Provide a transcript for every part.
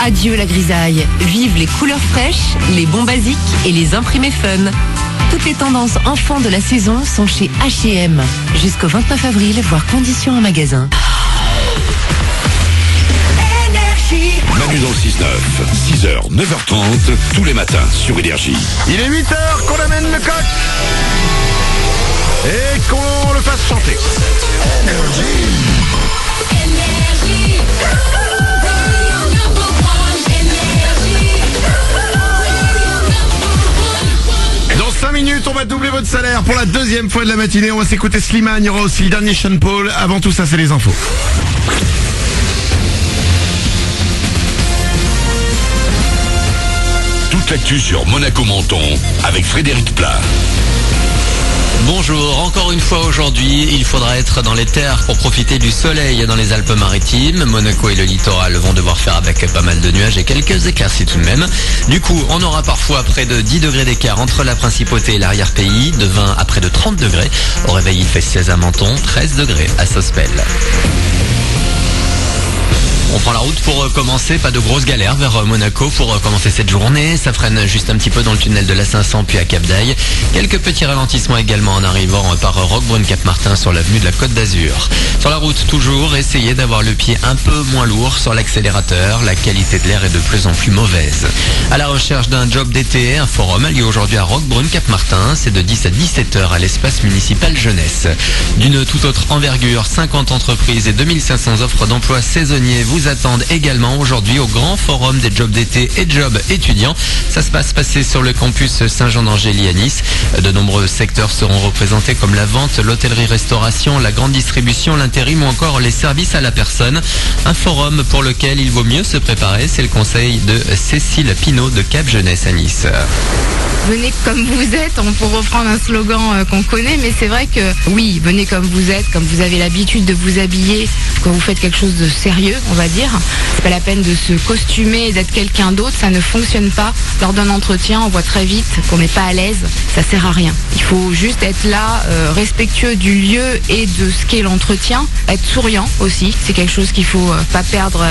Adieu la grisaille. Vive les couleurs fraîches, les bons basiques et les imprimés fun. Toutes les tendances enfants de la saison sont chez H&M. Jusqu'au 29 avril, voire conditions en magasin. Manu dans le 6-9, 6h, 9h30, tous les matins sur Énergie. Il est 8h qu'on amène le coq et qu'on le fasse chanter. Dans 5 minutes, on va doubler votre salaire pour la deuxième fois de la matinée. On va s'écouter Slimane, il y aura aussi le dernier Sean Paul. Avant tout ça, c'est les infos. Toute l'actu sur Monaco-Menton avec Frédéric Plat. Bonjour, encore une fois aujourd'hui, il faudra être dans les terres pour profiter du soleil dans les Alpes-Maritimes. Monaco et le littoral vont devoir faire avec pas mal de nuages et quelques éclaircies tout de même. Du coup, on aura parfois près de 10 degrés d'écart entre la principauté et l'arrière-pays, de 20 à près de 30 degrés. Au réveil, il fait 16 à Menton, 13 degrés à Sospel. On prend la route pour commencer, pas de grosses galères vers Monaco pour commencer cette journée. Ça freine juste un petit peu dans le tunnel de la 500 puis à Cap d'Aille. Quelques petits ralentissements également en arrivant par Roquebrune-Cap-Martin sur l'avenue de la Côte d'Azur. Sur la route, toujours, essayez d'avoir le pied un peu moins lourd sur l'accélérateur. La qualité de l'air est de plus en plus mauvaise. À la recherche d'un job d'été, un forum a lieu aujourd'hui à Roquebrune-Cap-Martin. C'est de 10 à 17h à l'espace municipal jeunesse. D'une toute autre envergure, 50 entreprises et 2500 offres d'emploi saisonniers vous attendent également aujourd'hui au grand forum des jobs d'été et jobs étudiants. Ça se passe sur le campus Saint-Jean-d'Angély à Nice. De nombreux secteurs seront représentés comme la vente, l'hôtellerie-restauration, la grande distribution, l'intérim ou encore les services à la personne. Un forum pour lequel il vaut mieux se préparer, c'est le conseil de Cécile Pinault de Cap Jeunesse à Nice. Venez comme vous êtes, on peut reprendre un slogan qu'on connaît, mais c'est vrai que oui, venez comme vous êtes, comme vous avez l'habitude de vous habiller quand vous faites quelque chose de sérieux, on va dire. C'est pas la peine de se costumer et d'être quelqu'un d'autre, ça ne fonctionne pas. Lors d'un entretien, on voit très vite qu'on n'est pas à l'aise, ça sert à rien. Il faut juste être là, respectueux du lieu et de ce qu'est l'entretien, être souriant aussi, c'est quelque chose qu'il faut pas perdre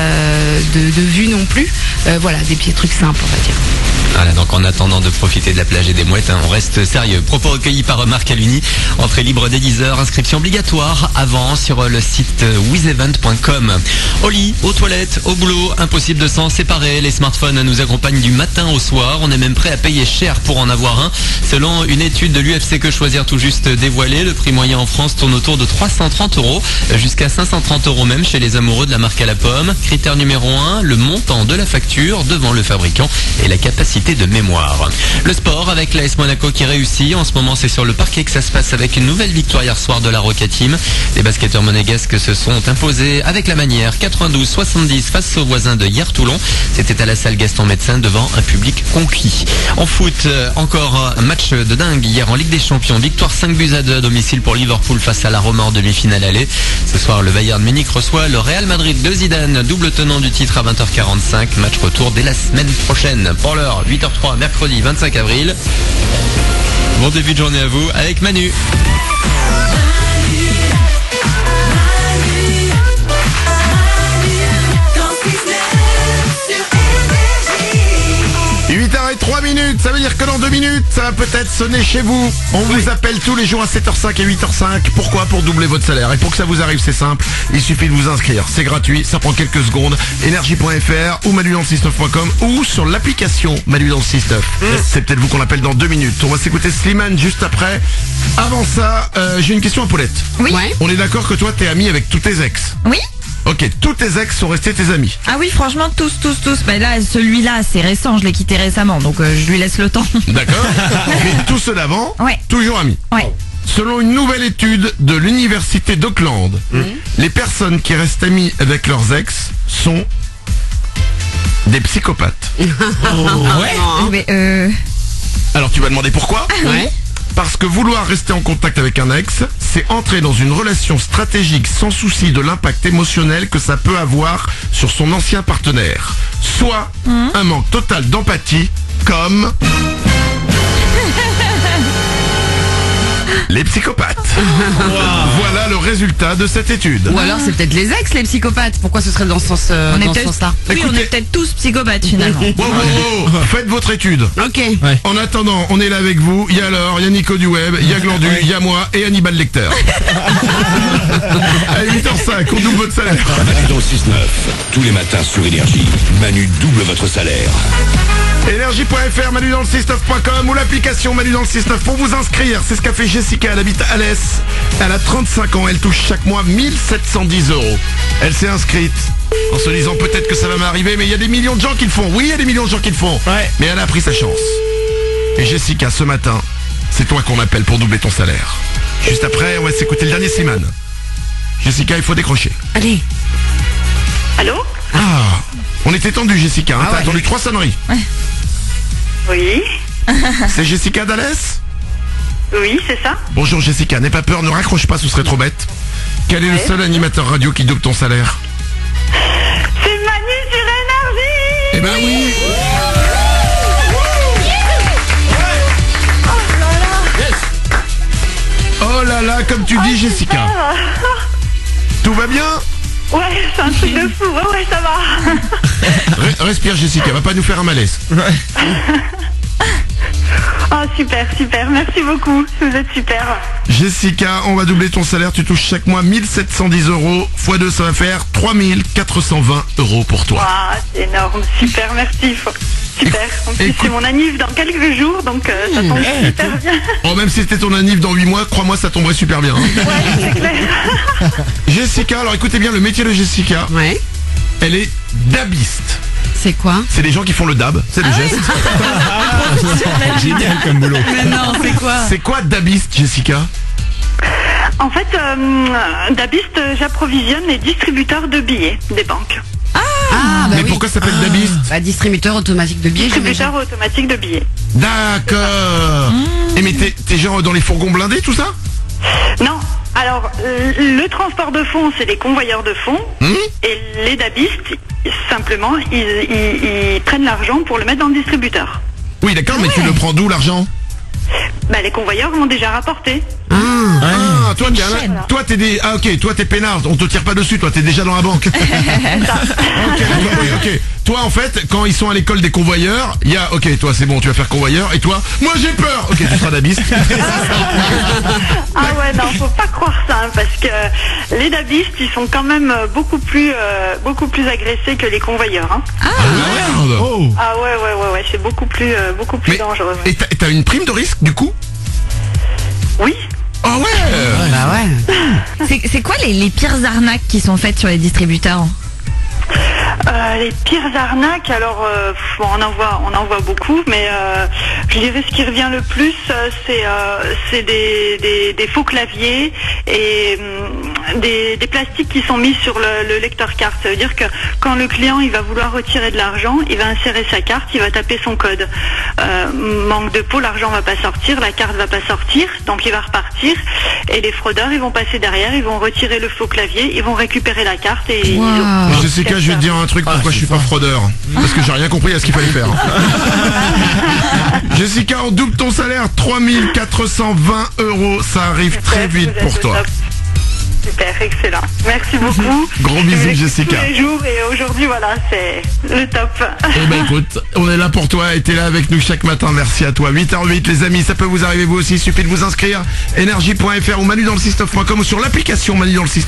de vue non plus. Voilà, des petits trucs simples, on va dire. Voilà, donc en attendant de profiter de la plage et des mouettes, on reste sérieux. Propos recueillis par Marc Aluni. Entrée libre dès 10h, inscription obligatoire avant sur le site wizevent.com. Au lit, aux toilettes, au boulot, impossible de s'en séparer. Les smartphones nous accompagnent du matin au soir. On est même prêt à payer cher pour en avoir un. Selon une étude de l'UFC Que Choisir tout juste dévoilée, le prix moyen en France tourne autour de 330 €, jusqu'à 530 € même chez les amoureux de la marque à la pomme. Critère numéro 1, le montant de la facture devant le fabricant et la capacité de mémoire. Le sport avec l'AS Monaco qui réussit. En ce moment, c'est sur le parquet que ça se passe avec une nouvelle victoire hier soir de la Roca Team. Les basketteurs monégasques se sont imposés avec la manière 92-70 face aux voisins de hier Toulon. C'était à la salle Gaston Médecin devant un public conquis. En foot, encore un match de dingue hier en Ligue des Champions. Victoire 5-2 à domicile pour Liverpool face à la Roma en demi-finale aller. Ce soir, le Bayern Munich reçoit le Real Madrid de Zidane, double tenant du titre à 20h45. Match retour dès la semaine prochaine. Pour l'heure, 8h03, mercredi 25 avril. Bon début de journée à vous avec Manu. 8h03, ça veut dire que dans 2 minutes, ça va peut-être sonner chez vous. On vous appelle tous les jours à 7h05 et 8h05. Pourquoi? Pour doubler votre salaire. Et pour que ça vous arrive, c'est simple. Il suffit de vous inscrire. C'est gratuit, ça prend quelques secondes. Énergie.fr ou manudanle69.com ou sur l'application Manu dans le 69. C'est peut-être vous qu'on appelle dans 2 minutes. On va s'écouter Slimane juste après. Avant ça, j'ai une question à Paulette. Oui. On est d'accord que toi, t'es amie avec tous tes ex? Oui. Ok, tous tes ex sont restés tes amis. Ah oui, franchement, tous. Mais là, celui-là, c'est récent, je l'ai quitté récemment, donc je lui laisse le temps. D'accord. Mais tous ceux d'avant, Ouais. toujours amis. Ouais. Selon une nouvelle étude de l'université d'Auckland, les personnes qui restent amies avec leurs ex sont des psychopathes. Mais Alors tu vas demander pourquoi? Parce que vouloir rester en contact avec un ex, c'est entrer dans une relation stratégique sans souci de l'impact émotionnel que ça peut avoir sur son ancien partenaire. Soit un manque total d'empathie, comme... Les psychopathes. Voilà le résultat de cette étude. Ou alors c'est peut-être les ex, les psychopathes. Pourquoi ce serait dans ce sens, On est dans ce peut-être sens-là? oui, on Écoutez- est peut-être tous psychopathes finalement. Wow, wow, wow. Faites votre étude. Ok. En attendant, on est là avec vous. Il y a Laure, il y a Nico du Web, il y a Glandu, il y a moi et Hannibal Lecter. À 8h05, on double votre salaire. Manu dans le 6-9. Tous les matins sur Énergie. Manu double votre salaire. Énergie.fr, Manu dans le 69.com ou l'application Manu dans le 69 pour vous inscrire. C'est ce qu'a fait Jessica, elle habite Alès. Elle a 35 ans, elle touche chaque mois 1710 €. Elle s'est inscrite en se disant peut-être que ça va m'arriver, mais il y a des millions de gens qui le font. Oui, il y a des millions de gens qui le font. Mais elle a pris sa chance. Et Jessica, ce matin, c'est toi qu'on appelle pour doubler ton salaire. Juste après, on va s'écouter le dernier Slimane. Jessica, il faut décrocher. Allez. Allô? Ah, on était tendu, Jessica. Hein, Ah T'as ouais. attendu 3 sonneries. Oui. C'est Jessica d'Alès? Oui, c'est ça. Bonjour Jessica, n'aie pas peur, ne raccroche pas, ce serait trop bête. Quel est le seul animateur radio qui double ton salaire? C'est Manu sur Énergie. Eh ben oui. Oh là là, comme tu dis Jessica. Tout va bien? Ouais, c'est un truc de fou. Ouais, ça va. Respire Jessica, va pas nous faire un malaise. Ah, super, super. Merci beaucoup. Vous êtes super. Jessica, on va doubler ton salaire, tu touches chaque mois 1710 €. x2, ça va faire 3420 € pour toi. Ah, c'est énorme. Super, merci. Super. En plus, Écoute- c'est mon anniv dans quelques jours, donc ça tombe super bien. Oh, même si c'était ton anniv dans 8 mois, crois-moi, ça tomberait super bien. Hein. Ouais, c'est clair. Jessica, alors écoutez bien, le métier de Jessica, Ouais. elle est dabiste. C'est quoi? C'est les gens qui font le dab, c'est le geste. Génial comme boulot. Mais non, c'est quoi? C'est quoi dabiste, Jessica? En fait, d'Abist, j'approvisionne les distributeurs de billets des banques. Ah, bah Mais oui. pourquoi ça s'appelle dabiste? Bah, distributeur automatique de billets, j'imagine. Distributeur automatique de billets. D'accord. Et mais t'es genre dans les fourgons blindés, tout ça? Non. Alors, le transport de fonds, c'est les convoyeurs de fonds. Et les dabistes, simplement, ils prennent l'argent pour le mettre dans le distributeur. Oui, d'accord, mais tu le prends d'où l'argent? Bah, les convoyeurs vont déjà rapporter. Ah, toi t'es chaîne. toi t'es des toi t'es peinard, on te tire pas dessus, toi t'es déjà dans la banque. Ok, d'accord, oui, ok. Toi en fait, quand ils sont à l'école des convoyeurs, il y a toi c'est bon, tu vas faire convoyeur, et toi, moi j'ai peur. Ok, tu seras dabiste. Ah ouais, non, faut pas croire ça, hein, parce que les dabistes, ils sont quand même beaucoup plus agressés que les convoyeurs. Hein. Merde. Ah ouais, c'est beaucoup plus Mais dangereux. Ouais. et t'as une prime de risque du coup? Oui. Ah ouais. Bah ouais. C'est quoi les pires arnaques qui sont faites sur les distributeurs? Les pires arnaques, alors on en voit beaucoup, mais je dirais ce qui revient le plus, c'est des faux claviers et des plastiques qui sont mis sur le lecteur carte. Ça veut dire que quand le client il va vouloir retirer de l'argent, il va insérer sa carte, il va taper son code. Manque de peau, l'argent va pas sortir, la carte va pas sortir, donc il va repartir. Et les fraudeurs, ils vont passer derrière, ils vont retirer le faux clavier, ils vont récupérer la carte et ils ont... Jessica, je vais te dire un truc pourquoi je suis pas fraudeur. Parce que j'ai rien compris à ce qu'il fallait faire. Jessica, on double ton salaire, 3420 €. Ça arrive très Super, vite vous êtes pour au toi. top. Super, excellent. Merci beaucoup. Gros Je bisous, vous écoute Jessica. Tous les jours et aujourd'hui, voilà, c'est le top. Eh ben écoute, on est là pour toi et t'es là avec nous chaque matin, merci à toi. 8h08 les amis, ça peut vous arriver vous aussi, il suffit de vous inscrire. Énergie.fr ou Manu dans le 69.com ou sur l'application Manu dans le 69.